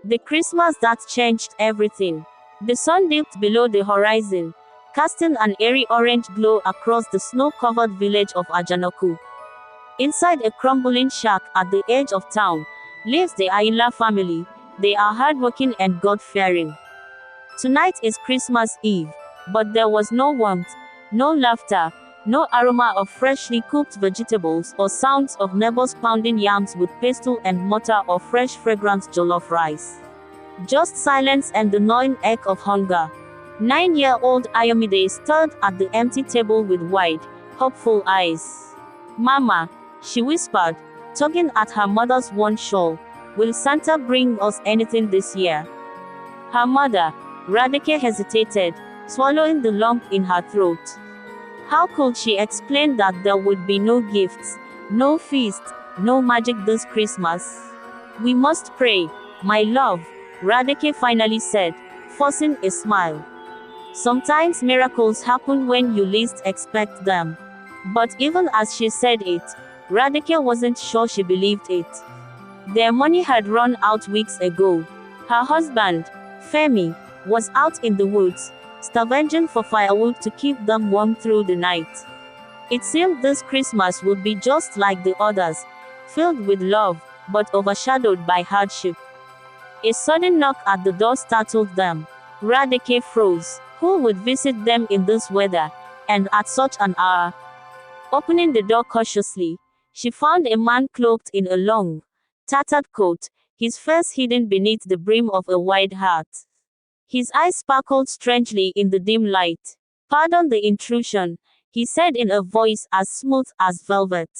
The Christmas that changed everything. The sun dipped below the horizon, casting an eerie orange glow across the snow-covered village of Ajanaku. Inside a crumbling shack at the edge of town, lives the Ayinla family. They are hardworking and God-fearing. Tonight is Christmas Eve, but there was no warmth, no laughter, no aroma of freshly cooked vegetables or sounds of neighbours pounding yams with pestle and mortar or fresh fragrant jollof rice. Just silence and the gnawing ache of hunger. 9-year-old Ayomide stood at the empty table with wide, hopeful eyes. "Mama," she whispered, tugging at her mother's worn shawl, "will Santa bring us anything this year?" Her mother, Radeke, hesitated, swallowing the lump in her throat. How could she explain that there would be no gifts, no feast, no magic this Christmas? "We must pray, my love," Radeke finally said, forcing a smile. "Sometimes miracles happen when you least expect them." But even as she said it, Radeke wasn't sure she believed it. Their money had run out weeks ago. Her husband, Femi, was out in the woods, scavenging for firewood to keep them warm through the night. It seemed this Christmas would be just like the others, filled with love, but overshadowed by hardship. A sudden knock at the door startled them. Radeke froze. Who would visit them in this weather, and at such an hour? Opening the door cautiously, she found a man cloaked in a long, tattered coat, his face hidden beneath the brim of a wide hat. His eyes sparkled strangely in the dim light. "Pardon the intrusion," he said in a voice as smooth as velvet.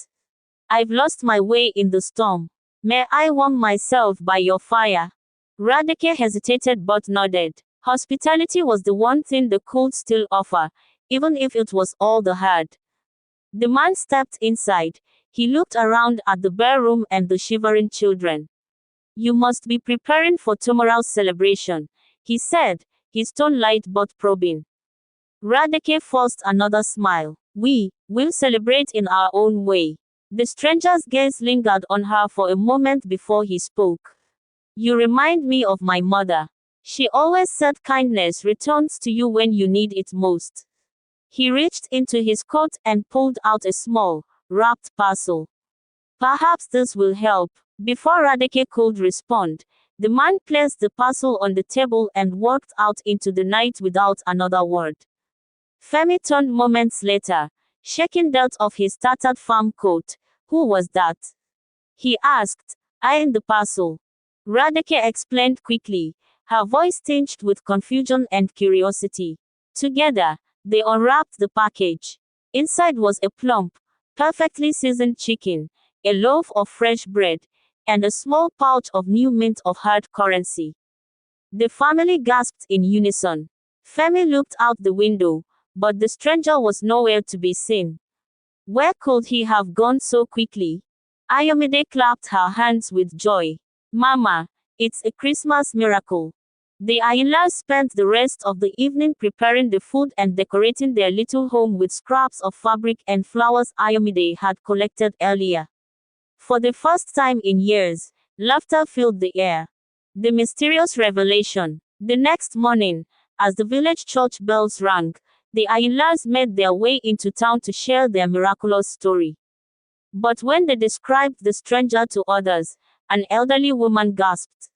"I've lost my way in the storm. May I warm myself by your fire?" Radeke hesitated but nodded. Hospitality was the one thing they could still offer, even if it was all they had. The man stepped inside. He looked around at the bare room and the shivering children. "You must be preparing for tomorrow's celebration," he said, his tone light but probing. Radeke forced another smile. "We will celebrate in our own way." The stranger's gaze lingered on her for a moment before he spoke. "You remind me of my mother. She always said kindness returns to you when you need it most." He reached into his coat and pulled out a small, wrapped parcel. "Perhaps this will help." Before Radeke could respond, the man placed the parcel on the table and walked out into the night without another word. Femi turned moments later, shaking dirt off his tattered farm coat. "Who was that?" he asked, eyeing the parcel. Radeke explained quickly, her voice tinged with confusion and curiosity. Together, they unwrapped the package. Inside was a plump, perfectly seasoned chicken, a loaf of fresh bread, and a small pouch of new mint of hard currency. The family gasped in unison. Femi looked out the window, but the stranger was nowhere to be seen. Where could he have gone so quickly? Ayomide clapped her hands with joy. "Mama, it's a Christmas miracle." The Ayinlas spent the rest of the evening preparing the food and decorating their little home with scraps of fabric and flowers Ayomide had collected earlier. For the first time in years, laughter filled the air. The mysterious revelation. The next morning, as the village church bells rang, the Ayinlas made their way into town to share their miraculous story. But when they described the stranger to others, an elderly woman gasped.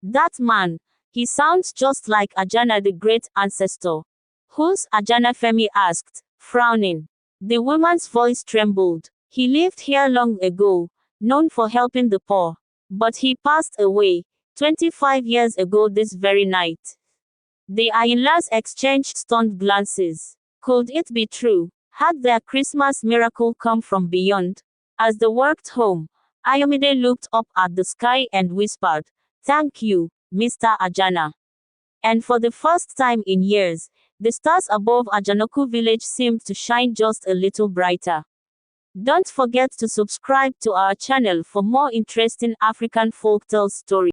"That man, he sounds just like Ajana, the great ancestor." "Who's Ajana?" Femi asked, frowning. The woman's voice trembled. "He lived here long ago, known for helping the poor. But he passed away, 25 years ago this very night." The Ayinlas exchanged stunned glances. Could it be true? Had their Christmas miracle come from beyond? As they walked home, Ayomide looked up at the sky and whispered, "Thank you, Mr. Ajana." And for the first time in years, the stars above Ajanaku village seemed to shine just a little brighter. Don't forget to subscribe to our channel for more interesting African folktale stories.